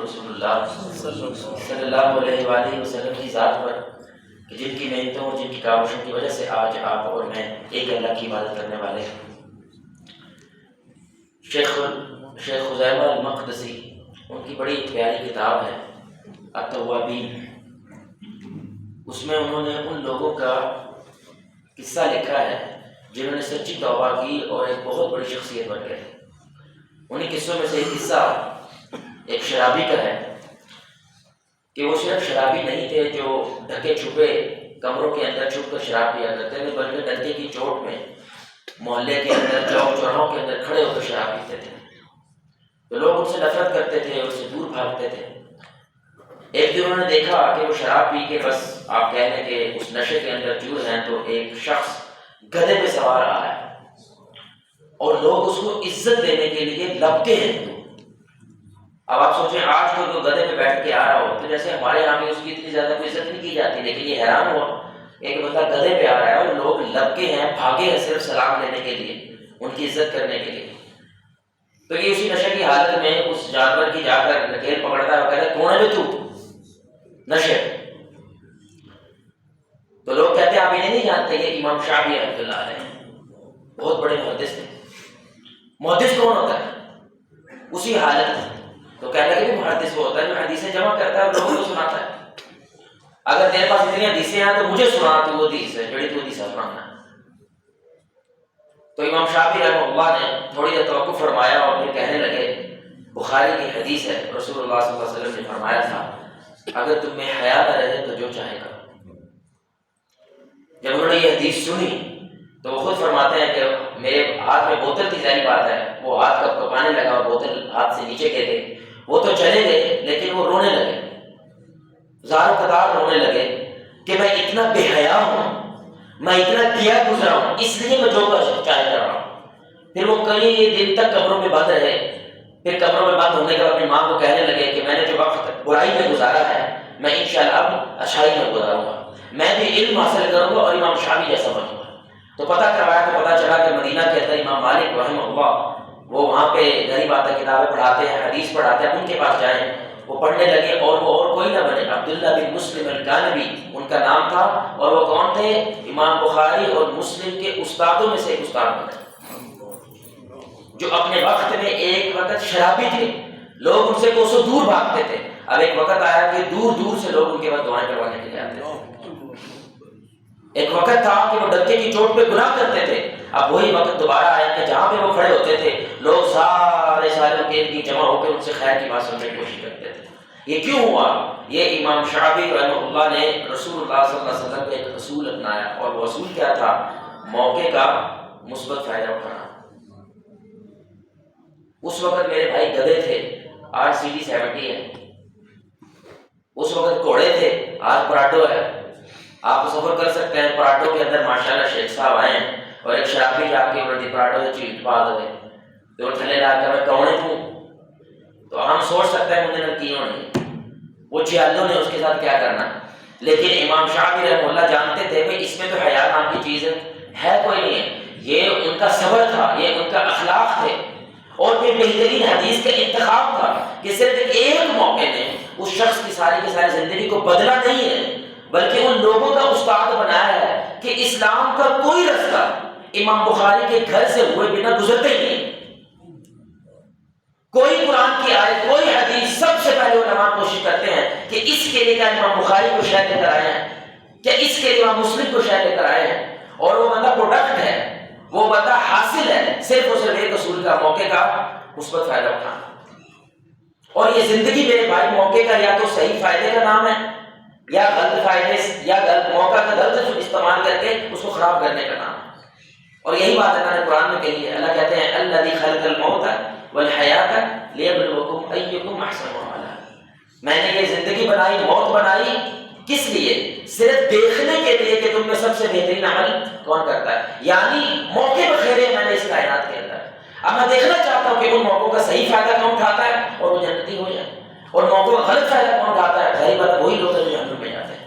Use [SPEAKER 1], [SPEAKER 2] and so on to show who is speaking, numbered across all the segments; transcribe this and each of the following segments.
[SPEAKER 1] رسول اللہ صلی اللہ علیہ وآلہ وسلم کی ذات پر کہ جن کی محنتوں اور جن کی کاوشوں کی وجہ سے آج آپ اور میں ایک اللہ کی عبادت کرنے والے ہیں۔ شیخ خزیمہ المقدسی، ان کی بڑی پیاری کتاب ہے التوابین، اس میں انہوں نے ان لوگوں کا قصہ لکھا ہے جنہوں نے سچی توبہ کی اور ایک بہت بڑی شخصیت بن گئے۔ انہیں قصوں میں سے ایک قصہ ایک شرابی کا ہے کہ وہ صرف شرابی نہیں تھے جو ڈھکے چھپے کمروں کے اندر چھپ کر شراب پیا کرتے تھے، بلکہ ڈنڈے کی چوٹ میں محلے کے اندر چوک چوراہوں کے اندر کھڑے ہو کر شراب پیتے تھے، تو لوگ ان سے نفرت کرتے تھے، ان سے دور بھاگتے تھے۔ ایک دن انہوں نے دیکھا کہ وہ شراب پی کے بس آپ کہہ لیں کہ اس نشے کے اندر چور ہیں، تو ایک شخص گدھے پہ سوار آ رہا ہے اور لوگ اس کو عزت دینے کے لیے لبتے ہیں۔ اب آپ سوچیں آج کوئی گدھے پہ بیٹھ کے آ رہا ہو تو جیسے ہمارے یہاں بھی اس کی اتنی زیادہ کوئی عزت نہیں کی جاتی، لیکن یہ حیران ہوا ایک بندہ گدھے پہ آ رہا ہے اور لوگ لبکے ہیں، بھاگے ہیں صرف سلام لینے کے لیے، ان کی عزت کرنے کے لیے۔ تو یہ اسی نشے کی حالت میں اس جانور کی جا کر نکیل پکڑتا ہے اور کہتا ہے کون ہے تو نشے؟ تو لوگ کہتے ہیں آپ انہیں نہیں جانتے، یہ امام شافعی رحمۃ اللہ علیہ بہت بڑے محدث تھے۔ محدث کون ہوتا ہے؟ اسی حالت میں تو کہنے لگے کہ محدث وہ ہوتا ہے جو حدیثیں جمع کرتا ہے اور لوگوں کو سناتا ہے۔ اگر تیرے پاس اتنی حدیثیں ہیں تو مجھے سنا، تو وہ حدیث ہے جڑی تو حدیث سنانا ہے۔ تو امام شافعی رحمۃ اللہ نے تھوڑی دیر توقف فرمایا اور پھر کہنے لگے بخاری کی حدیث ہے، رسول اللہ صلی اللہ علیہ وسلم نے فرمایا تھا اگر تم میں حیا نہ رہے تو جو چاہے کرو۔ جب انہوں نے یہ حدیث سنی تو وہ خود فرماتے ہیں کہ میرے ہاتھ میں بوتل تھی، ظاہری بات ہے وہ ہاتھ کب کپانے لگا اور بوتل ہاتھ سے نیچے گر گئی۔ وہ تو چلے گئے لیکن وہ رونے لگے، زاروں قطار رونے لگے کہ میں اتنا بے حیا ہوں، میں اتنا کیا گزرا ہوں، اس لیے میں جو چاہے کر رہا ہوں۔ پھر وہ کئی دن تک کمروں میں بند رہے، پھر کمروں میں بند ہونے کے بعد اپنی ماں کو کہنے لگے کہ میں نے جو وقت برائی میں گزارا ہے میں انشاءاللہ اب اچھائی میں گزاروں گا، میں بھی علم حاصل کروں گا اور امام شافعی جیسا بنوں گا۔ تو پتہ کروایا تو پتہ چلا کہ مدینہ کے اندر امام مالک رحمہ اللہ وہ وہاں پہ غریب آتا کتابیں پڑھاتے ہیں، حدیث پڑھاتے ہیں، ان کے پاس جائیں۔ وہ پڑھنے لگے اور وہ اور کوئی نہ بنے، عبداللہ بن مسلم الکانبی ان کا نام تھا، اور وہ کون تھے؟ امام بخاری اور مسلم کے استادوں میں سے ایک استاد بنے، جو اپنے وقت میں ایک وقت شرابی تھے، لوگ ان سے کوسوں دور بھاگتے تھے۔ اب ایک وقت آیا کہ دور دور سے لوگ ان کے پاس دعائیں کروانے کے لیے آتے تھے۔ ایک وقت تھا کہ وہ ڈنڈے کی چوٹ پہ گناہ کرتے تھے، اب وہی وقت دوبارہ آیا کہ جہاں پہ وہ کھڑے ہوتے تھے لوگ سارے ان کے جمع ہو کے ان سے خیر کی بات سننے کی کوشش کرتے تھے۔ یہ کیوں ہوا؟ یہ امام شافعی رحمہ اللہ نے رسول اللہ صلی اللہ علیہ وسلم کا ایک اصول اپنایا، اور وہ اصول کیا تھا؟ موقع کا مثبت فائدہ اٹھانا۔ اس وقت میرے بھائی گدھے تھے، آج CD70 ہے، اس وقت گھوڑے تھے، آج پراڈو ہے۔ آپ سفر کر سکتے ہیں، پراڈو کے اندر ماشاءاللہ شیخ صاحب آئے ہیں اور ایک شرابی جا کے انہوں نے پراڈو سے چیٹ پا دے تو تھلے لا کر میں کونے تھوں، تو ہم سوچ سکتے ہیں مجھے کیوں نہیں، وہ جیالوں نے اس کے ساتھ کیا کرنا۔ لیکن امام شافعی رحمہ اللہ جانتے تھے کہ اس میں تو حیا نام کی چیز ہے کوئی نہیں ہے، یہ ان کا صبر تھا، یہ ان کا اخلاق تھے، اور پھر بہترین حدیث کا انتخاب تھا کہ صرف ایک موقع نے اس شخص کی ساری زندگی کو بدلا نہیں ہے، بلکہ ان لوگوں کا استاد بنایا ہے کہ اسلام کا کوئی رستہ امام بخاری کے گھر سے ہوئے بنا گزرتے ہی نہیں۔ کوئی قرآن کی آیت، کوئی حدیث، سب سے پہلے علماء کوشش کرتے ہیں کہ اس کے لیے کیا امام بخاری کو شاید لے کر آئے ہیں، کیا اس کے لیے امام مسلم کو شاید لے کر آئے ہیں، اور وہ بندہ پروڈکٹ ہے، وہ بندہ حاصل ہے صرف اور صرف ایک اصول کا، موقع کا مثبت فائدہ اٹھانا۔ اور یہ زندگی میرے بھائی موقع کا یا تو صحیح فائدے کا نام ہے، یا غلط فائدے یا غلط موقع کا غلط استعمال کر کے اس کو خراب کرنے کا نام ہے۔ اور یہی بات اللہ نے قرآن میں کہی ہے، اللہ کہتے ہیں الذی خلق الموت والحیات لیبلوکم ایکم احسن عملا، میں نے یہ زندگی بنائی، موت بنائی، کس لیے؟ صرف دیکھنے کے لیے کہ تم میں سب سے بہترین عمل کون کرتا ہے، یعنی موقع بخیرے میں نے اس کائنات کے اندر، اب میں دیکھنا چاہتا ہوں کہ ان موقعوں کا صحیح فائدہ کون اٹھاتا ہے اور وہ جنتی ہو جائے، اور موقعوں کا غلط فائدہ کون اٹھاتا ہے، غریب بات وہی لوگ ہیں جو جہنم میں جاتے ہیں۔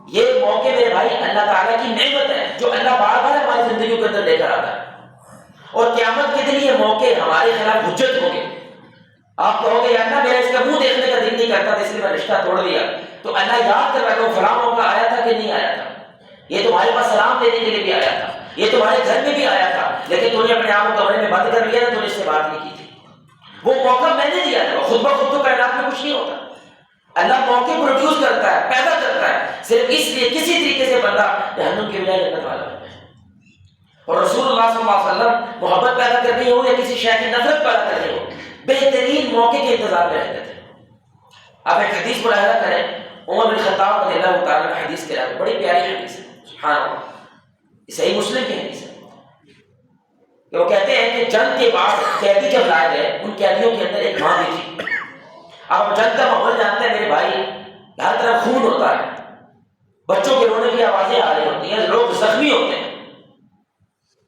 [SPEAKER 1] یہ موقع میرے بھائی اللہ تعالیٰ کی نعمت ہے جو اللہ بار بار ہماری زندگیوں کے اندر لے کر آتا ہے، اور قیامت کے دن یہ موقع ہمارے خلاف حجت ہوں گے آپ کہو گے یا اللہ میرا اس کا منہ دیکھنے کا دل نہیں کرتا تھا اس لیے میں رشتہ توڑ دیا، تو اللہ یاد کر رہا ہے فلاں موقع آیا تھا کہ نہیں آیا تھا، یہ تمہارے پاس سلام دینے کے لیے بھی آیا تھا، یہ تمہارے گھر میں بھی آیا تھا، لیکن تو نے اپنے آپ کو کمرے میں بند کر لیا، تو نے اس سے بات نہیں کی تھی۔ وہ موقع میں نے دیا تھا، خود بخود تو کائنات میں کچھ نہیں ہوتا، اللہ موقع پروڈیوس کرتا ہے، پیدا کرتا ہے، صرف اس لیے کسی طریقے سے بندہ جہنم کی بجائے جنت والا بنے۔ اور رسول اللہ صلی اللہ علیہ وسلم محبت پیدا کرنی ہو یا کسی شے کی نفرت پیدا کرنی ہو، بہترین موقع کے انتظار میں رہتے تھے۔ آپ ایک حدیث ملاحظہ کریں، عمر بن خطاب رضی اللہ تعالیٰ عنہ حدیث کے بڑی پیاری حدیث ہے، سبحان اللہ، صحیح مسلم کی حدیث ہے کہ وہ کہتے ہیں کہ جنگ کے بعد قیدی جب لائے گئے، ان قیدیوں کے اندر ایک ماں بھی تھی۔ آپ جنگ کا ماحول جانتے ہیں میرے بھائی، ہر طرف خون ہوتا ہے، بچوں کے رونے کی آوازیں آ رہی ہوتی ہیں، لوگ زخمی ہوتے ہیں،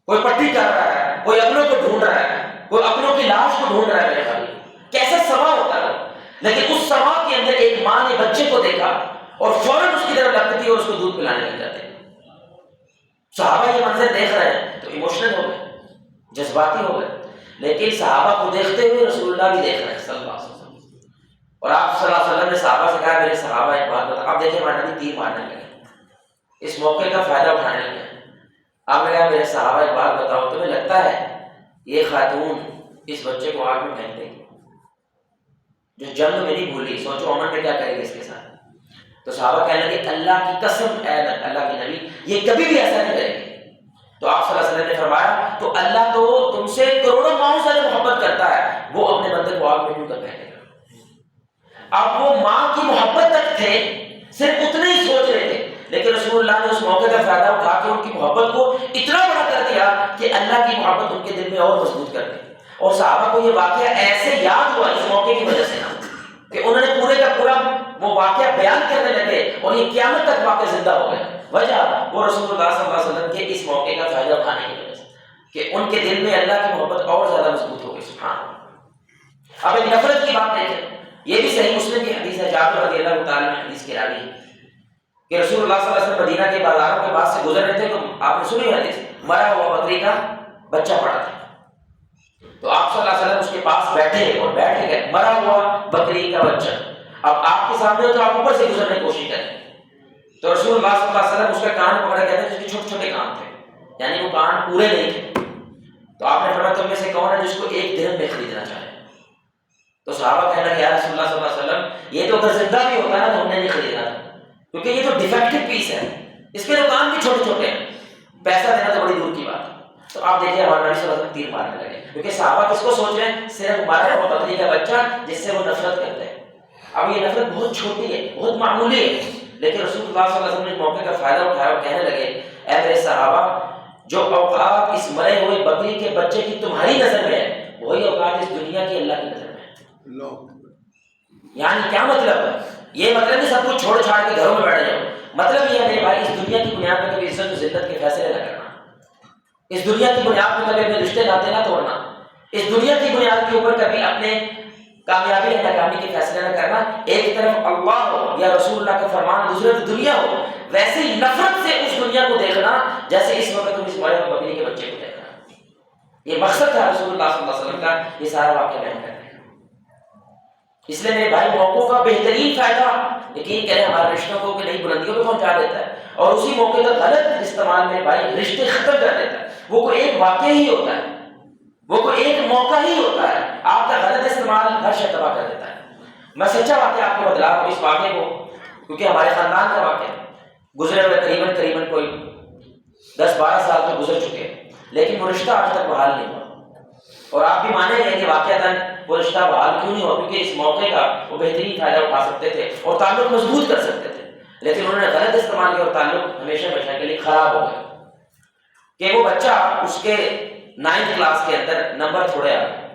[SPEAKER 1] کوئی پٹی کر رہا ہے، کوئی اپنوں کو ڈھونڈ رہا ہے، کوئی اپنوں کی لاش کو ڈھونڈ رہا ہے میرے بھائی، کیسا سما ہوتا ہے۔ لیکن اس سما کے اندر ایک ماں نے بچے کو دیکھا اور فوراً اس کی طرف لگتی تھی اور اس کو دودھ پلانے لگ جاتے۔ صحابہ یہ منظر دیکھ رہے ہیں تو ایموشنل ہو گئے، جذباتی ہو گئے، لیکن صحابہ کو دیکھتے ہوئے رسول اللہ بھی دیکھ رہے ہیں صلی اللہ علیہ وسلم، اور آپ صلی اللہ علیہ وسلم نے صحابہ سے کہا میرے صحابہ ایک بات بتا، آپ دیکھیں ہمارے نبی تیر مارنے لگے، اس موقع کا فائدہ اٹھانے لگے۔ آپ نے کہا میرے صحابہ ایک بات بتاؤ، تمہیں لگتا ہے یہ خاتون اس بچے کو آگ میں پھینک دے گی؟ جو جنگ میں نہیں بھولی، سوچو عمر میں کیا کرے گی اس کے ساتھ۔ تو صحابہ کہنے لگے اللہ کی قسم اے اللہ کے نبی، یہ کبھی بھی ایسا نہیں کرے گی۔ تو آپ صلی اللہ علیہ وسلم نے فرمایا تو اللہ تو تم سے کروڑوں ماؤں سے محبت کرتا ہے، وہ اپنے بندے کو آگ میں کیوں کر پھینکے گا؟ اب وہ ماں کی محبت تک تھے، صرف اتنے ہی سوچ رہے تھے، لیکن رسول اللہ نے اس موقع کا فائدہ اٹھا کے ان کی محبت کو اتنا بڑا کر دیا کہ اللہ کی محبت ان کے دل میں اور مضبوط کر دی۔ اور صحابہ کو یہ واقعہ ایسے یاد ہوا اس موقع کی وجہ سے کہ انہوں نے پورے کا پورا وہ واقعہ بیان کرنے لگے اور یہ قیامت تک واقعہ زندہ ہو گیا۔ وجہ وہ رسول اللہ صلی اللہ علیہ وسلم کے اس موقع کا فائدہ اٹھانے کی وجہ سے کہ ان کے دل میں اللہ کی محبت اور زیادہ مضبوط ہو گئی۔ سبحان اللہ۔ اب ایک نفرت کی بات دیکھیں، یہ بھی صحیح مسلم کی حدیث ہے، جابر رضی اللہ تعالیٰ عنہ حدیث کے راوی ہے کہ رسول اللہ صلی اللہ علیہ وسلم مدینہ کے بازاروں کے پاس سے گزر رہے تھے تو آپ نے سنی حدیث، مرا ہوا بکری کا بچہ پڑا تھا، تو آپ صلی اللہ علیہ وسلم اس کے پاس بیٹھے اور بیٹھ گئے، مرا ہوا بکری کا بچہ، اب آپ کے سامنے ہو تو آپ اوپر سے گزرنے کی کوشش کریں، تو رسول اللہ صلی اللہ علیہ وسلم اس کا کان پکڑا، کہتے ہیں جس کے چھوٹے چھوٹے کان تھے، یعنی وہ کان پورے نہیں تھے، تو آپ نے فرمایا تم میں سے کون ہے جس کو ایک درہم میں خریدنا چاہے؟ تو صحابہ کہنے لگے یا رسول اللہ صلی اللہ علیہ وسلم یہ تو اگر زندہ بھی ہوتا نا تو ہم نے نہیں خریدنا تھا، کیونکہ یہ تو ڈیفیکٹو پیس ہے، اس کے تو کان بھی چھوٹے چھوٹے ہیں، پیسہ دینا تو بڑی دور کی بات ہے۔ تو آپ دیکھیں ہمارے نبی صلی اللہ علیہ وسلم تیر مارنے لگے، کیونکہ صحابہ کس کو سوچ رہے ہیں؟ صرف مارا ہوا بکری کا بچہ جس سے وہ نفرت کرتے ہیں۔ اب یہ نفرت بہت چھوٹی ہے، بہت معمولی ہے، لیکن رسول اللہ صلی اللہ علیہ وسلم نے اس موقع کا فائدہ اٹھایا اور کہنے لگے اے میرے صحابہ، جو اوقات اس مرے ہوئے بکری کے بچے کی تمہاری نظر میں ہے وہی اوقات اس دنیا کی اللہ کی نظر میں ہے۔ یعنی کیا مطلب ہے؟ یہ مطلب نہیں سب کچھ چھوڑ چھاڑ کے گھروں میں بیٹھ جاؤ، مطلب یہ ہے میرے بھائی اس دنیا کی بنیاد پر کبھی عزت و ذلت کے فیصلے نہ کرنا، اس دنیا کی بنیاد پر کبھی اپنے رشتے ناطے نہ توڑنا، اس دنیا کی بنیاد کے اوپر کبھی اپنے کامیابی یا ناکامی کے فیصلے نہ کرنا۔ ایک طرف اللہ ہو یا رسول اللہ کا فرمان، دوسری طرف دنیا ہو، ویسے ہی نفرت سے اس دنیا کو دیکھنا جیسے اس وقت تم اس مرے ہوئے بکری کے بچے کو دیکھنا۔ یہ مقصد تھا رسول اللہ صلی اللہ علیہ وسلم کا یہ سارا واقعہ بیان کرنے کا۔ اس لیے میرے بھائی موقعوں کا بہترین فائدہ یقین کریں ہمارے رشتوں کو کہ نئی بلندیوں پہ پہنچا دیتا ہے، اور اسی موقع کا غلط استعمال میرے بھائی رشتے ختم کر دیتا ہے۔ وہ کوئی ایک واقعہ ہی ہوتا ہے، وہ کوئی ایک موقع ہی ہوتا ہے، آپ کا غلط استعمال ہر شے تباہ کر دیتا ہے۔ میں سچا واقعہ آپ کو بتلا رہا ہوں، اس واقعے کو کیونکہ ہمارے خاندان کا واقعہ گزرے ہوئے قریباً کوئی 10-12 سال تو گزر چکے ہیں، لیکن وہ رشتہ آج تک بحال نہیں ہوا، اور آپ بھی مانیں گے کہ واقعتاً وہ رشتہ بحال کیوں نہیں ہوا؟ کیونکہ اس موقع کا وہ بہترین فائدہ اٹھا سکتے تھے اور تعلق مضبوط کر سکتے تھے، لیکن انہوں نے غلط استعمال کیا اور تعلق ہمیشہ ہمیشہ کے لیے خراب ہو گیا۔ کہ وہ بچہ اس کے 9th کلاس کے اندر نمبر تھوڑے آ گئے،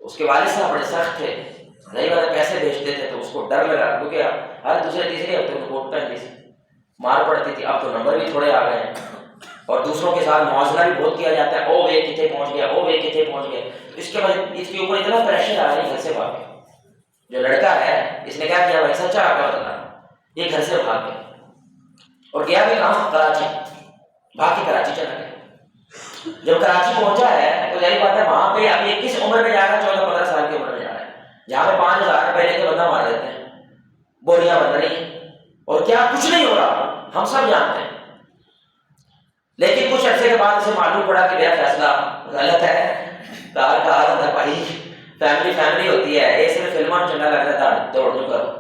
[SPEAKER 1] اس کے والد صاحب بڑے سخت تھے، نہیں بات پیسے بھیجتے تھے تو اس کو ڈر لگا، کیونکہ ہر دوسرے تیسرے ہفتے کو کوٹ پہنتی تھی، مار پڑتی تھی، اب تو نمبر بھی تھوڑے آ گئے اور دوسروں کے ساتھ موازنہ بھی بہت کیا جاتا ہے، او وہ کتنے پہنچ گیا، او وہ کتنے پہنچ گئے، اس کے بعد اس کے اوپر اتنا پریشر آ رہا ہے گھر سے بھاگ گیا۔ جو لڑکا ہے اس نے کیا کیا بھائی سچا آ کر بتانا، یہ گھر سے بھاگ گیا اور گیا بھی کہاں؟ کراچی، بھاگ کے کراچی چلا گیا۔ جب کراچی پہنچا ہے تو ظاہر بات ہے وہاں پہ اب یہ کس عمر میں جا رہا ہے؟ 14-15 سال کی عمر میں جا رہا ہے، جہاں پہ 5,000 روپے لے کے بندہ مار دیتے ہیں، بوریاں بن رہی ہیں اور کیا کچھ نہیں ہو رہا، ہم سب جانتے ہیں. لیکن کچھ عرصے کے بعد اسے معلوم پڑا کہ میرا فیصلہ غلط ہے. کہا تھا بھائی فیملی ہوتی ہے، یہ صرف فلموں میں چنگا لگتا تھا، دوڑ دو کرو،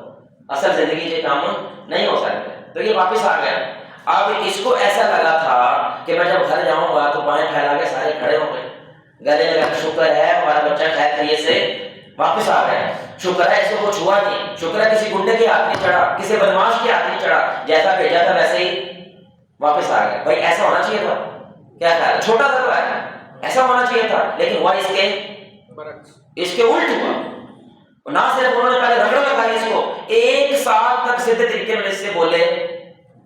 [SPEAKER 1] اصل زندگی سے کام نہیں ہو سکتا. تو یہ واپس آ گیا. اب اس کو ایسا لگا تھا کہ میں جب گھر جاؤں گا تو بائیں پھیلا کے سارے کھڑے ہوں گے، گلے لگا شکر ہے ہمارا بچہ خیر خیریت سے واپس آ گیا، شکر ہے اس کو کچھ ہوا نہیں، شکر ہے کسی گنڈے کے ہاتھ نہیں چڑھا، کسی بدماش کے ہاتھ نہیں چڑھا، جیسا بھیجا تھا ویسے ہی واپس آ گیا. بھائی ایسا ہونا چاہیے تھا؟ کیا خیال ہے؟ چھوٹا سا ہے، ایسا ہونا چاہیے تھا، لیکن ہوا اس کے الٹ ہوا. نہ صرف انہوں نے پہلے رگڑ لگائی اس کو، 1 سال تک سیدھے طریقے میں اس سے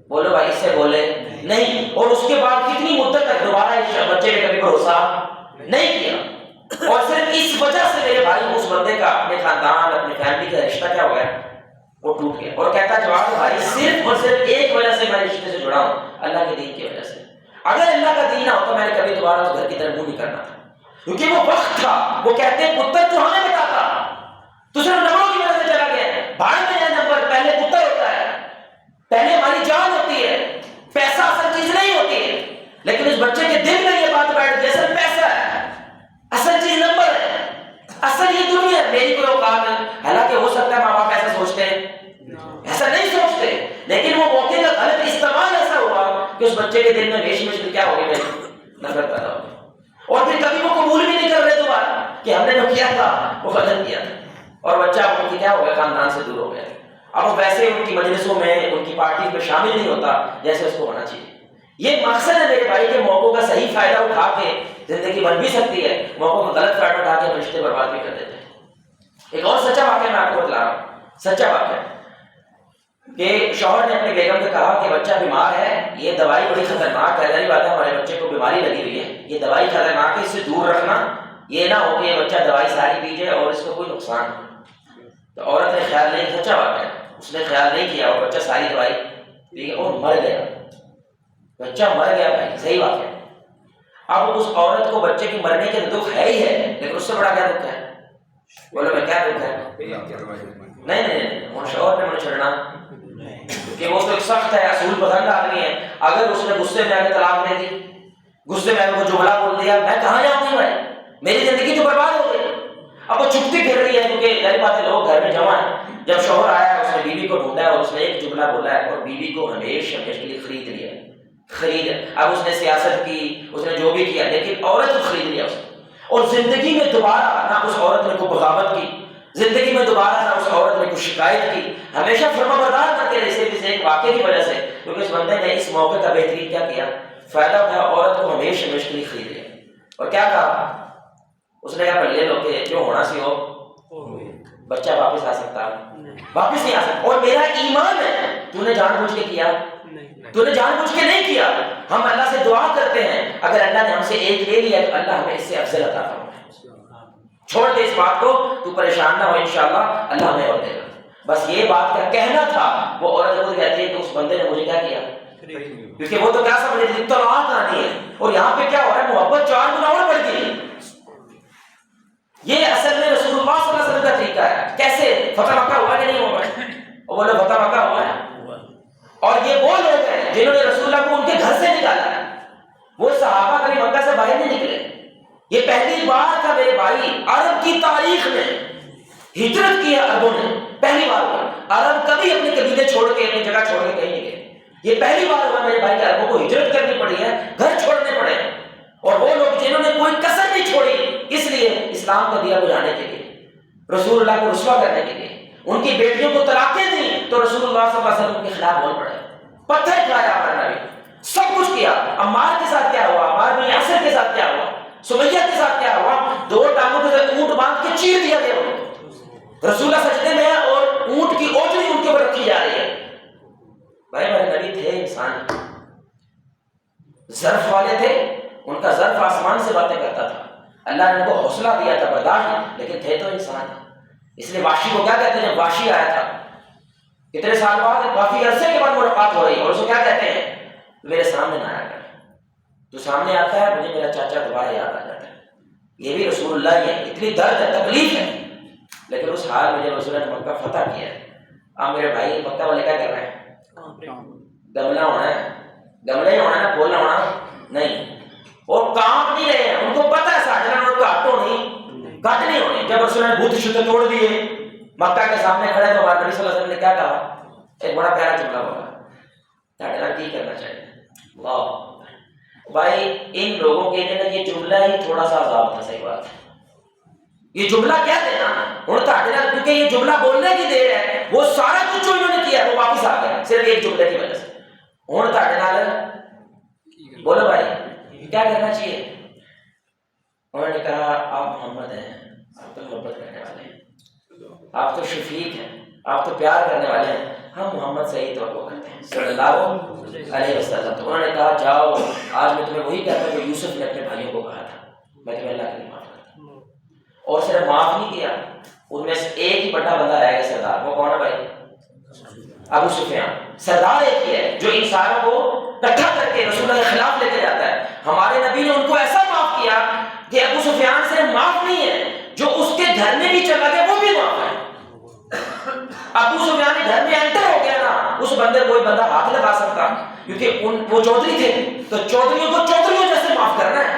[SPEAKER 1] بولو بھائی اس سے بولے نہیں، اور اس کے بعد کتنی مدت تک دوبارہ اس بچے پہ کبھی بھروسہ نہیں کیا. اور صرف اس وجہ سے میرے بھائی اس بندے کا اپنے خاندان اپنی فیملی کا رشتہ کیا ہو گیا، وہ ٹوٹ گیا. اور کہتا جواب بھائی صرف اور صرف ایک وجہ سے میں رشتے سے جڑا ہوں، اللہ کے دین کی وجہ سے. اگر اللہ کا دین نہ ہوتا میں نے کبھی دوبارہ اس گھر کی طرف منہ نہیں کرنا تھا، کیونکہ وہ وقت تھا. وہ کہتے ہیں پتر تو ہمیں بتاتا، تو صرف نمبروں کی وجہ سے چلا گیا. بھائی میں یہ نمبر پہلے پتر ہوتا ہے، پہلے ہماری جان ہوتی ہے، پیسہ اصل چیز نہیں ہوتی ہے. لیکن اس بچے کے دل میں یہ بات بیٹھ گئی اصل پیسہ ہے، اصل چیز نمبر ہے، اصل یہ دنیا ہے، میری کوئی اوقات ہے. حالانکہ ہو سکتا ہے ماں باپ ایسا سوچتے ہیں، ایسا نہیں سوچتے، لیکن وہ موقع کا غلط استعمال ایسا ہوا کہ اس بچے کے دل میں ریش کیا ہو گئی، نفرت پیدا ہو گئی. اور پھر کبھی وہ قبول بھی نہیں کر رہے دوبارہ کہ ہم نے جو کیا تھا وہ غلط کیا تھا. اور بچہ ان کی کیا ہو گیا، خاندان سے دور ہو گیا. اب ویسے ان کی مجلسوں میں ان کی پارٹی میں شامل نہیں ہوتا جیسے اس کو ہونا چاہیے. یہ مقصد ہے میرے بھائی کے موقعوں کا صحیح فائدہ اٹھا کے زندگی بن بھی سکتی ہے، موقعوں کا غلط فائدہ اٹھا کے رشتے برباد بھی کر دیتے ہیں. ایک اور سچا واقعہ میں آپ کو بتلا رہا ہوں، سچا واقعہ کہ شوہر نے اپنی بیگم سے کہا کہ بچہ بیمار ہے، یہ دوائی بڑی خطرناک ہے، ظاہری بات ہے ہمارے بچے کو بیماری لگی ہوئی ہے، یہ دوائی خطرناک ہے، اس سے دور رکھنا، یہ نہ ہو کہ یہ بچہ دوائی ساری پی جائے اور اس کو کوئی نقصان ہو. تو عورت نے خیال نہیں، سچا واقعہ ہے، اس نے خیال نہیں کیا اور بچہ ساری دوائی پی گیا اور مر گیا. بچہ مر گیا بھائی، صحیح بات ہے. اب اس عورت کو بچے کے مرنے کے دکھ ہے ہی ہے، لیکن اس سے بڑا کیا دکھ ہے؟ بولو میں کیا دکھ ہے؟ نہیں وہ شوہر نے مجھے چھڑنا، کہ وہ تو ایک سخت ہے، اصول پسند آدمی ہے. اگر اس نے غصے میں آ کے طلاق دے دی، غصے میں وہ جملہ بول دیا، میں کہاں جاؤں گی بھائی، میری زندگی تو برباد ہو گئی. اب وہ چپتی پھر رہی ہے کیونکہ ظاہر بات ہے لوگ گھر میں جمع ہیں. جب شوہر آیا اس نے بیوی کو ڈھونڈا اور اس نے ایک جملہ بولا ہے اور بیوی کو ہمیشہ کے لیے خرید لیا. اب اس نے سیاست کی، اس نے جو بھی کیا، لیکن عورت کو خرید لیا اس نے. اور زندگی میں دوبارہ نہ اس عورت نے کوئی بغاوت کی، زندگی میں دوبارہ نہ اس عورت نے کوئی شکایت کی، ہمیشہ فرما بردار کرتے رہے صرف اس ایک واقعے کی وجہ سے. کیونکہ اس بندے نے اس موقع کا بہترین کیا کیا، فائدہ اٹھایا، عورت کو ہمیشہ کے لیے خرید لیا. اور کیا کہا اس نے، کہا پڑھیے لوگ کہ جو ہونا سی ہو، بچہ واپس آ سکتا، واپس نہیں آ سکتا. اور میرا ایمان ہے تو نے جان بوجھ کے کیا، تو نے جان بوجھ کے نہیں کیا. ہم اللہ سے دعا کرتے ہیں اگر اللہ نے ہم سے ایک لے لیا تو اللہ ہمیں اس سے افضل عطا فرمائے. چھوڑ دے اس بات کو، تو پریشان نہ ہو، انشاءاللہ اللہ ہمیں اور دے گا. بس یہ بات کا کہنا تھا. وہ عورت خود کہتی ہے کہ اس بندے نے مجھے کیا کیا، کیونکہ وہ تو کیا سمجھ رہی تھی طلاق آنی ہے، اور یہاں پہ کیا ہو رہا ہے، محبت 4 گنا اور بڑھ گئی. یہ اصل میں رسول اللہ صلی اللہ علیہ وسلم کا طریقہ ہے. کیسے فتح مکہ ہوا کہ نہیں ہوا؟ وہ بولے فتح مکہ ہوا ہے. اور یہ وہ لوگ ہیں جنہوں نے رسول اللہ کو ان کے گھر سے نکالا ہے. وہ صحابہ کبھی مکہ سے باہر نہیں نکلے. یہ پہلی بار تھا میرے بھائی عرب کی تاریخ میں ہجرت کی ہے عربوں نے، پہلی بار ہوا. عرب کبھی اپنے قبیلے چھوڑ کے اپنی جگہ چھوڑ کے کہیں نہیں گئے. یہ پہلی بار ہوا میرے بھائی کہ عربوں کو ہجرت کرنی پڑی ہے، گھر چھوڑنے پڑے. اور وہ لوگ جنہوں نے کوئی کسر نہیں چھوڑی اس لیے اسلام کا دیا بجانے کے لیے، رسول اللہ کو رسوا کرنے کے لیے، ان کی بیٹیوں کو طلاقیں دیں تو رسول اللہ صلی اللہ علیہ وسلم کے خلاف بول پڑے، پتھر کھایا ہمارا نبی، سب کچھ کیا. عمار کے ساتھ کیا ہوا، عمار بن یاسر کے ساتھ کیا ہوا، سمیہ کے ساتھ کیا ہوا، 2 ٹانگوں کے ساتھ اونٹ باندھ کے چیر دیا گیا. رسول اللہ سجدے میں ہے اور اونٹ کی اوجڑی ان کے اوپر رکھی جا رہی ہے. بھائی ہمارے نبی تھے انسان، ظرف والے تھے، ان کا ظرف آسمان سے باتیں کرتا تھا. اللہ نے ان کو حوصلہ دیا تھا، برداشت، لیکن تھے تو انسان. اس لیے واشی کو کیا کہتے ہیں، جب واشی آیا تھا کتنے سال بعد، کافی عرصے کے بعد ملاقات ہو رہی ہے، اور اس کو کیا کہتے ہیں، میرے سامنے نہ آیا کر. تو سامنے آتا ہے مجھے میرا چاچا دوبارہ یاد آ جاتا ہے. یہ بھی رسول اللہ ہی ہے. اتنی درد ہے، تکلیف ہے، لیکن اس حال میں جب رسول نے مکہ فتح کیا ہے، اب میرے بھائی مکہ والے کیا کر رہے ہیں؟ گملہ ہونا ہے، گملہ ہی ہونا ہے نا، بولنا ہونا نہیں. وہ کام نہیں رہے ہیں، ان کو پتہ ہے ساڑھے ان کو کٹ نہیں ہونے. جب رسول نے بت شتے توڑ دیے مکہ کے سامنے کھڑے تو ہمارے نبی صلی اللہ علیہ وسلم نے کیا کہا؟ ایک بڑا پیارا جملہ بولا، ساڑھے نال کی کرنا چاہیے. اللہ بھائی ان لوگوں کے لیے یہ جملہ ہی تھوڑا سا عذاب تھا. صحیح بات ہے، یہ جملہ کیا دینا ہوں ساڑھے نال، کیونکہ یہ جملہ بولنے کی دیر ہے، وہ سارا کچھ جو انہوں نے کیا وہ واپس آ گیا صرف ایک جملے کی وجہ سے. ہوں ساڑھے نال بولو بھائی کیا کرنا چاہیے؟ انہوں نے کہا آپ محمد ہیں، آپ تو محبت کرنے والے ہیں، آپ تو شفیق ہیں، آپ تو پیار کرنے والے ہیں، ہم محمد سے ہی توقع کرتے ہیں صلی اللہ علیہ وسلم. تو انہوں نے کہا جاؤ آج میں تمہیں وہی کہتا ہوں جو یوسف نے اپنے بھائیوں کو کہا تھا، میں تمہیں اللہ کے لیے معاف کرتا ہوں. اور صرف معاف نہیں کیا، ان میں سے ایک ہی بڑا بندہ رہ گیا سردار. وہ کون ہے بھائی؟ ابو سفیان. سردار ایک ہی ہے جو ان ساروں کو اکٹھا کر کے رسول اللہ کے خلاف لے کے جاتا ہے. ہمارے نبی نے ان کو ایسا معاف کیا کہ ابو سفیان سے معاف نہیں ہے، جو اس کے گھر میں بھی چلا گیا وہ بھی معاف ہے. ابو سفیان کے گھر میں انٹر ہو گیا نا، اس بندے کوئی بندہ ہاتھ لگا سکتا، کیونکہ وہ چودھری تھے تو چودھریوں کو چودھریوں جیسے معاف کرنا ہے.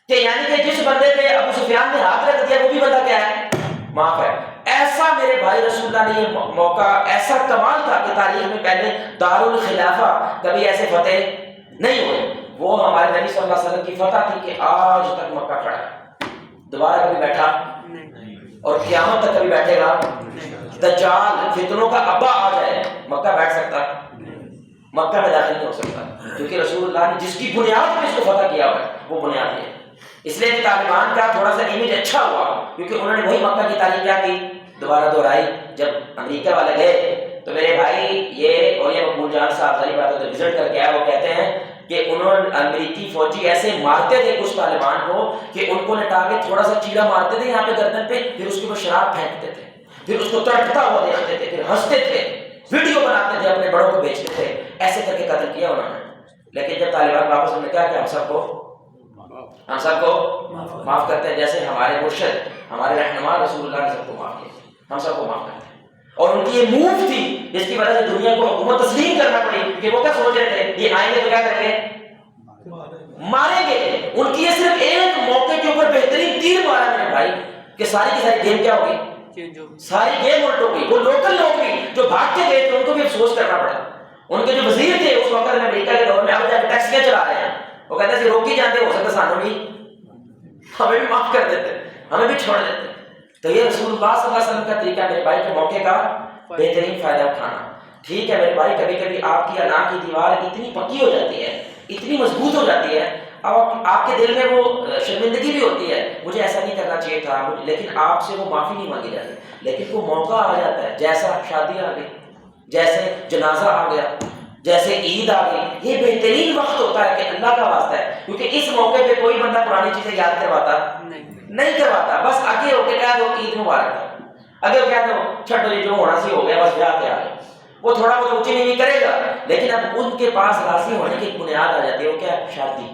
[SPEAKER 1] کہ یعنی کہ جس بندے پہ ابو سفیان نے ہاتھ رکھ دیا وہ بھی بندہ کیا ہے؟ معاف ہے. ایسا میرے بھائی رسول اللہ نے یہ موقع ایسا کمال تھا کہ تاریخ میں پہلے دارالخلافہ کبھی ایسے فتح نہیں ہوئے. وہ ہمارے نبی صلی اللہ علیہ وسلم کی فتح تھی کہ آج تک مکہ کھڑا ہے، دوبارہ کبھی بیٹھا اور قیامت تک کبھی بیٹھے گا. دجال فتنوں کا ابا آ جائے مکہ بیٹھ سکتا؟ مکہ میں داخل نہیں ہو سکتا، کیونکہ رسول اللہ نے جس کی بنیاد پہ اس کو فتح کیا ہوا ہے وہ بنیاد ہے. اس لیے کہ طالبان کا تھوڑا سا امیج اچھا ہوا کیونکہ انہوں نے وہی مکہ کی تاریخ کیا کی دوبارہ دہرائی. جب امریکہ والے گئے تو میرے بھائی یہ اور یہ مقبول جان صاحب ظاہر بات ہے تو وزٹ کر کے آئے، وہ کہتے ہیں کہ انہوں نے امریکی فوجی ایسے مارتے تھے کچھ طالبان کو کہ ان کو لٹا کے تھوڑا سا چیڑا مارتے تھے یہاں پہ گردن پہ، پھر اس کے اوپر شراب پھینکتے تھے، پھر اس کو تڑپتا ہوا دیکھتے تھے، پھر ہنستے تھے، ویڈیو بناتے تھے، اپنے بڑوں کو بیچتے تھے. ایسے کر کے قتل کیا انہوں نے. لیکن جب طالبان واپس انہوں نے کیا کہ ہم سب کو معاف کرتے ہیں، جیسے ہمارے مرشد ہمارے رہنما رسول اللہ نے سب کو معاف کیا، ہم سب کو معاف کرتے ہیں. اور ان کی یہ موو تھی جس کی وجہ سے دنیا کو حکومت تسلیم کرنا پڑی کہ وہ کیا سوچ رہے تھے یہ آئیں گے تو کیا کریں گے؟ ماریں گے. ان کی یہ صرف ایک موقع کے اوپر بہترین تیر مارا میرے بھائی کہ ساری کی ساری گیم کیا ہوگی؟ ساری گیم الٹ ہو گئی. وہ لوکل لوگ بھی جو بھاگ کے گئے تھے ان کو بھی افسوس کرنا پڑا. ان کے جو وزیر تھے اس وقت میں امریکہ کے دور میں اب جا کے ٹیکسیاں چلا رہے ہیں، وہ کہتے ہیں روک ہی جانتے ہو سکتا سانوں بھی ہمیں بھی معاف کر دیتے، ہمیں بھی چھوڑ دیتے. تو یہ رسول اللہ صلی اللہ علیہ وسلم کا طریقہ میرے بھائی کے موقع کا بہترین فائدہ اٹھانا. ٹھیک ہے میرے بھائی، کبھی کبھی آپ کی انا کی دیوار اتنی پکی ہو جاتی ہے، اتنی مضبوط ہو جاتی ہے، اب آپ کے دل میں وہ شرمندگی بھی ہوتی ہے مجھے ایسا نہیں کرنا چاہیے تھا، لیکن آپ سے وہ معافی نہیں مانگی جاتی. لیکن وہ موقع آ جاتا ہے، جیسا شادی آ گئی، جیسے جنازہ آ گیا، جیسے عید آ گئی، یہ بہترین وقت ہوتا ہے کہ اللہ کا واسطہ ہے، کیونکہ اس موقع پہ کوئی بندہ پرانی چیزیں یاد کرواتا نہیں کرواتا. بس آگے ہو کے کہہ دو عید مبارک ہے، اگے کہہ دو چھٹو یہ جو ہونا سی ہو گیا بس بیاہ کے آ گئے. وہ تھوڑا بہت اونچی نیوی کرے گا، لیکن اب ان کے پاس راضی ہونے کی بنیاد آ جاتی ہے، وہ کیا ہے؟ شادی.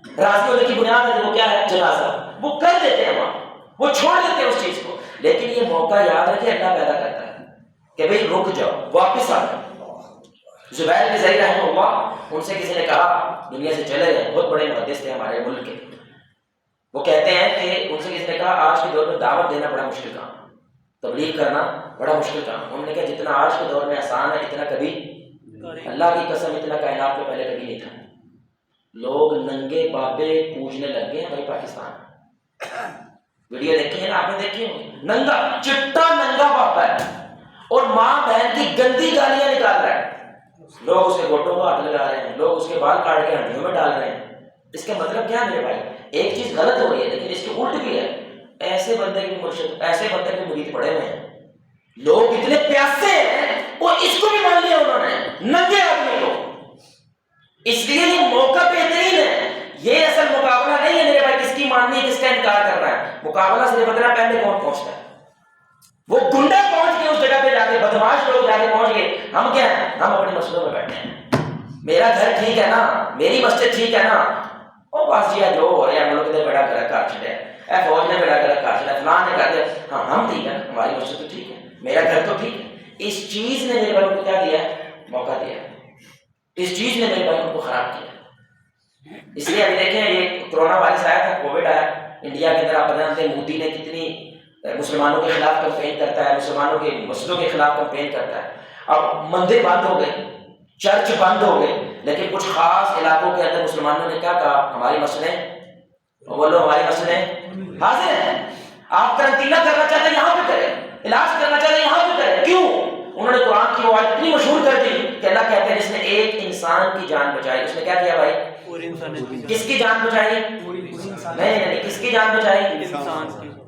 [SPEAKER 1] راضی ہونے کی بنیاد ہے وہ کیا ہے؟ جنازہ. وہ کر دیتے ہیں وہاں، وہ چھوڑ دیتے ہیں اس چیز کو. لیکن یہ موقع یاد رکھے اللہ پیدا کرتا ہے کہ بھئی رک جاؤ، واپس آ جاؤ. زبیر بن زید رحمہ اللہ، ان سے کسی نے کہا دنیا سے چلے گئے، بہت بڑے محدث تھے ہمارے ملک کے. وہ کہتے ہیں کہ ان سے کسی نے کہا آج کے دور میں دعوت دینا بڑا مشکل کام، تبلیغ کرنا بڑا مشکل کام. انہوں نے کہا جتنا آج کے دور میں آسان ہے اتنا کبھی اللہ کی قسم اتنا کائنات میں پہلے کبھی نہیں تھا. لوگ ننگے بابے پوجنے لگ گئے ہیں بھائی پاکستان. ویڈیو دیکھی ہے نا آپ نے، دیکھی ہوگی، ننگا چٹا ننگا بابا ہے اور ماں بہن کی گندی گالیاں نکال رہا ہے. لوگ اس کے گھٹوں کو ہاتھ لگا رہے ہیں، لوگ اس کے بال کاٹ کے ہڈیوں میں ڈال رہے ہیں. اس کا مطلب کیا ہے میرے بھائی؟ ایک چیز غلط ہو رہی ہے لیکن اس کے الٹ بھی ہے. ایسے بندے کی مرشد، ایسے بندے کے مرید پڑے ہوئے ہیں، لوگ اتنے پیاسے ہیں وہ اس کو بھی مان لیا انہوں نے ننگے آدمی کو. اس لیے یہ موقع بہترین ہے. یہ اصل مقابلہ نہیں ہے میرے بھائی کس کی ماننی کس کا انکار کر رہا ہے. مقابلہ صرف اتنا پہلے کون پہنچتا ہے. وہ گنڈا پہنچ کے اس جگہ پہ جا کے، بدماش لوگ جا کے پہنچ گئے، ہم کیا ہیں؟ ہم اپنے مسئلوں میں بیٹھے ہیں. میرا گھر ٹھیک ہے نا، میری مسجد ٹھیک ہے نا، اور بس جی جو ہو رہا ہے ملک دے بڑا گھر چھڑے. اے فوج نے میرا غلط کہا چلا، فلاں نے کہا دیا، ہاں ہم ٹھیک ہے، ہماری مسجد تو ٹھیک ہے، میرا گھر تو ٹھیک ہے۔ اس چیز نے میرے بھائیوں کو کیا دیا ہے؟ موقع دیا ہے۔ اس چیز نے میرے بھائیوں کو خراب کیا۔ اس لیے ابھی دیکھیں یہ کرونا وائرس آیا تھا، کووڈ آیا انڈیا کے اندر، آپ جانتے ہیں مودی نے کتنی مسلمانوں کے خلاف کمپین کرتا ہے، مسلمانوں کے مسجدوں کے خلاف کمپین کرتا ہے۔ اب مندر بند ہو گئے، چرچ بند ہو گئے، لیکن کچھ خاص علاقوں کے اندر مسلمانوں نے کیا کہا؟ ہماری مسجدیں، بولو ہماری مسجدیں حاضر ہیں، آپ قرنطینہ کرنا چاہتے ہیں یہاں پہ کریں، علاج کرنا چاہتے ہیں یہاں پہ کریں۔ کیوں؟ انہوں نے قرآن کی وہ آیت اتنی مشہور کر دی کہ اللہ کہتے ہیں جس نے ایک انسان کی جان بچائی، اس نے کیا کیا بھائی؟ کس کی جان بچائی؟ نہیں، کس کی جان بچائی؟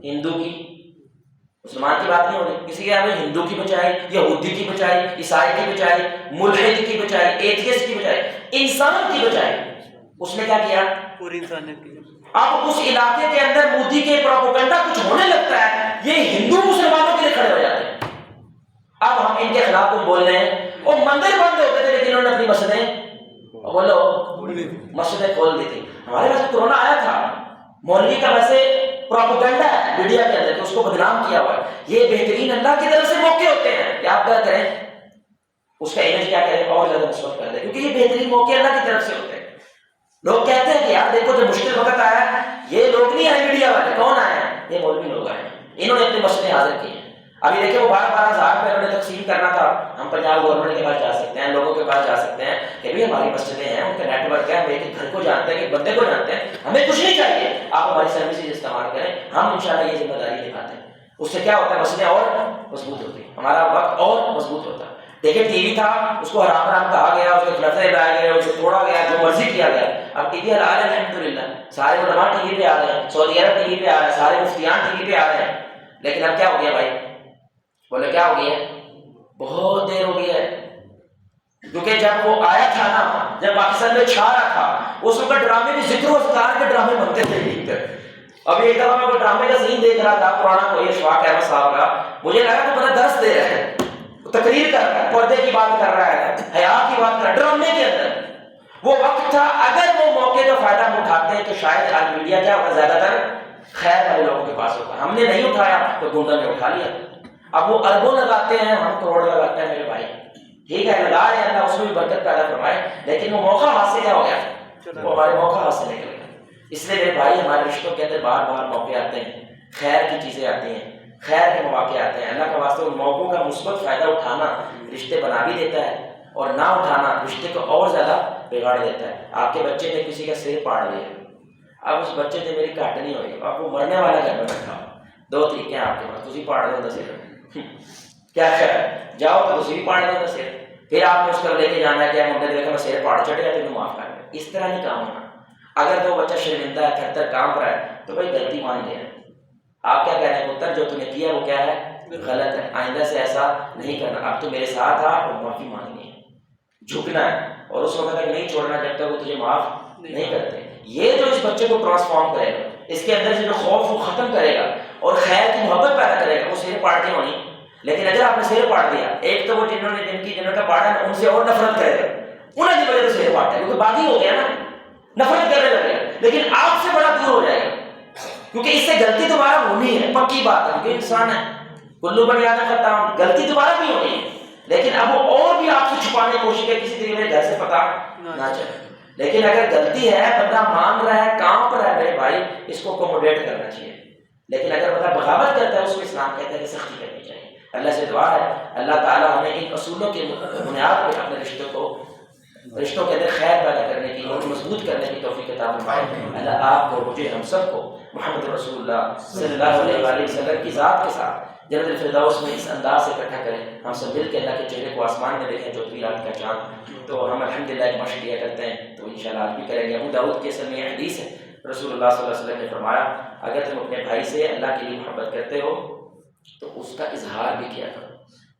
[SPEAKER 1] ہندو کی۔ مسلمان کی بات نہیں ہو رہی، کسی کے یہاں ہندو کی بچائی، یہودی کی بچائی، عیسائی کی بچائی، ملحد کی بچائی، ایتھیسٹ کی بچائی، انسان کی بچائی۔ اس نے کیا کیا؟ پوری انسانیت کی۔ اب اس علاقے کے اندر مودی کے پروپیگنڈا کچھ ہونے لگتا ہے، یہ ہندو مسلمانوں کے لیے کھڑے ہو جاتے ہیں۔ اب ہم ان کے خلاف کچھ بول رہے ہیں، وہ مندر بند ہوتے تھے لیکن انہوں نے اپنی مسجدیں، بولو مسجدیں کھول دی تھی۔ ہمارے پاس کرونا آیا تھا، مولوی کا ویسے پروپیگنڈا ہے میڈیا کے اندر کہ اس کو بدنام کیا ہوا ہے، یہ بہترین اللہ کی طرف سے موقع ہوتے ہیں کہ آپ کیا کریں، اس کا امیج کیا کریں، اور زیادہ مثبت کر دیں، کیونکہ یہ بہترین موقع اللہ کی طرف سے ہوتے ہیں۔ لوگ کہتے ہیں کہ یار دیکھو جب مشکل وقت آیا ہے، یہ لوگ نہیں آئے میڈیا والے، کون آئے ہیں؟ یہ مولوی لوگ آئے ہیں، انہوں نے اپنی مسجدیں حاضر کی ہیں۔ ابھی دیکھیں وہ 12,000 روپے انہوں نے تقسیم کرنا تھا، ہم پنجاب گورنمنٹ کے پاس جا سکتے ہیں، لوگوں کے پاس جا سکتے ہیں کہ بھائی ہماری مسجدیں ہیں، ان کا نیٹ ورک ہے، ہم ایک گھر کو جانتے ہیں، ایک بندے کو جانتے ہیں، ہمیں کچھ نہیں چاہیے، آپ ہماری سروسز استعمال کریں، ہم انشاءاللہ یہ ذمہ داری نبھاتے ہیں۔ اس سے کیا ہوتا ہے؟ مسجدیں اور مضبوط ہوتی ہیں، ہمارا وقت اور مضبوط ہوتا ہے۔ دیکھیں ٹی وی تھا، اس کو حرام حرام کہا گیا، اس کے لفظ لائے گئے، اس کو توڑا گیا، جو مرضی کیا گیا۔ اب ٹی وی حلال ہے الحمدللہ، سارے علماء ٹی وی پہ آ رہے ہیں، سعودی عرب ٹی وی پہ آ رہے ہیں، سارے مفتیان ٹی وی پہ آ رہے ہیں، لیکن اب کیا ہو گیا بھائی؟ بولے کیا ہو گیا؟ بہت دیر ہو گئی ہے، کیونکہ جب وہ آیا تھا نا، جب پاکستان میں چھا رہا تھا، اس وقت ڈرامے بھی ذکر و اذکار کے ڈرامے بنتے تھے۔ اب ایک دفعہ میں کوئی ڈرامے کا سین دیکھ رہا تھا پرانا، کوئی اشفاق احمد صاحب کا، مجھے لگا کہ بڑا درس دے رہا ہے، تقریر کر رہا ہے، پردے کی بات کر رہا ہے، حیا کی بات کر رہا ہے ڈرامے کے اندر۔ وہ وقت تھا، اگر وہ موقع کا فائدہ ہم اٹھاتے ہیں تو شاید آج میڈیا کیا ہوتا، زیادہ تر خیر والے لوگوں کے پاس ہوتا، ہم نے نہیں اٹھایا تو گنڈا نے اٹھا لیا۔ اب وہ اربوں لگاتے ہیں، ہم کروڑ لگاتے ہیں میرے بھائی، ٹھیک ہے لگا رہے ہیں، اللہ اس میں بھی برکت پیدا فرمائے، لیکن وہ موقع ہاتھ سے کیا ہو گیا؟ وہ ہمارے موقع ہاتھ سے نکل گیا۔ اس لیے میرے بھائی ہمارے رشتوں کے اندر بار بار موقع آتے ہیں، خیر کی چیزیں آتی ہیں، خیر کے مواقع آتے ہیں، اللہ کا واسطہ ان موقعوں کا مثبت فائدہ اٹھانا رشتے بنا بھی دیتا ہے، اور نہ اٹھانا رشتے کو اور زیادہ بگاڑ دیتا ہے۔ آپ کے بچے نے کسی کا سر پاڑ لیا، اب اس بچے سے میری کاٹ نہیں ہوئی، اب وہ مرنے والا گھر میں بیٹھا، دو طریقے ہیں آپ کے پاس، تسی پاڑ دو سر، کیا خیر ہے، جاؤ تو تسی بھی پاڑ دو سر، پھر آپ نے اس کو لے کے جانا ہے کہ منڈے دیکھا میں سر پاڑ چڑھ گیا تو معاف کر دیں، اس طرح نہیں کام ہونا۔ اگر وہ بچہ شرمندہ ہے، تھر تھر کام رہا ہے، تو بھائی غلطی مان لے، آپ کیا کہہ رہے ہیں پتر جو تم نے کیا وہ کیا ہے؟ غلط ہے، آئندہ سے ایسا نہیں کرنا، اب تو میرے ساتھ آ اور معافی مانگنی ہے، جھکنا ہے، اور اس وقت تک نہیں چھوڑنا جب تک وہ تجھے معاف نہیں کرتے۔ یہ جو اس بچے کو ٹرانسفارم کرے گا، اس کے اندر سے جو خوف وہ ختم کرے گا اور خیر کی محبت پیدا کرے گا، وہ سر پاڑ کے ہونی۔ لیکن اگر آپ نے سر پاڑ دیا، ایک تو وہ جنہوں کا پاڑا ہے ان سے اور نفرت کرے گا، انہیں کی وجہ سے سر پاڑا ہے کیونکہ باغی ہو گیا نا، نفرت کرنے لگے، لیکن آپ سے بڑا دور ہو جائے گا، کیونکہ اس سے غلطی دوبارہ ہونی ہے، پکی بات ہے، کیونکہ انسان ہے، کلو بنی آدم خطا، غلطی دوبارہ بھی ہونی ہے، لیکن اب وہ اور بھی آپ سے چھپانے کی کوشش کرے، کسی طریقے میرے گھر سے پتہ نہ چلے۔ لیکن اگر غلطی ہے، بندہ مان رہا ہے، کام پر ہے، میرے بھائی اس کو کوموڈیٹ کرنا چاہیے، لیکن اگر بندہ بغاوت کرتا ہے، اس کو اسلام کہتا ہے کہ سختی کرنی چاہیے۔ اللہ سے دعا ہے اللہ تعالیٰ ہمیں ان اصولوں کے بنیاد پر اپنے رشتوں کے اندر خیر پیدا کرنے کی اور مضبوط کرنے کی توفیق عطا فرمائے۔ اللہ آپ کو، مجھے، ہم سب کو محمد رسول اللہ صلی اللہ علیہ وآلہ وسلم کی ذات کے ساتھ جنت الفردوس میں اس انداز سے اکٹھا کریں، ہم سب مل کے اللہ کے چہرے کو آسمان میں دیکھیں، چوتھویں رات کا چاند۔ تو ہم الحمدللہ ایک مشق کیا کرتے ہیں، تو انشاءاللہ آج بھی کریں گے۔ ابو داؤد کے اصل میں یہ حدیث ہے، رسول اللہ صلی اللہ علیہ وسلم نے فرمایا اگر تم اپنے بھائی سے اللہ کے لیے محبت کرتے ہو تو اس کا اظہار بھی کیا کرو،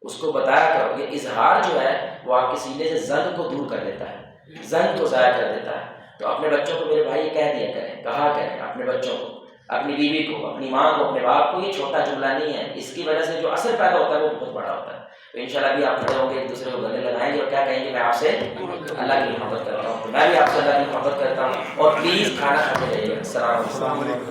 [SPEAKER 1] اس کو بتایا کرو۔ یہ اظہار جو ہے وہ آپ کے سینے سے زنگ کو دور کر دیتا ہے، زنگ کو ضائع کر دیتا ہے۔ تو اپنے بچوں کو میرے بھائی یہ کہہ دیا کریں، کہا کریں اپنے بچوں کو، اپنی بیوی کو، اپنی ماں کو، اپنے باپ کو۔ یہ چھوٹا جملہ نہیں ہے، اس کی وجہ سے جو اثر پیدا ہوتا ہے وہ بہت بڑا ہوتا ہے۔ تو انشاءاللہ بھی آپ کھڑے ہوں گے، ایک دوسرے کو گلے لگائیں گے اور کیا کہیں گے، میں آپ سے اللہ کی محبت کرتا ہوں، تو میں بھی آپ سے اللہ کی محبت کرتا ہوں، اور پلیز کھانا کھاتے رہیے۔ السلام علیکم۔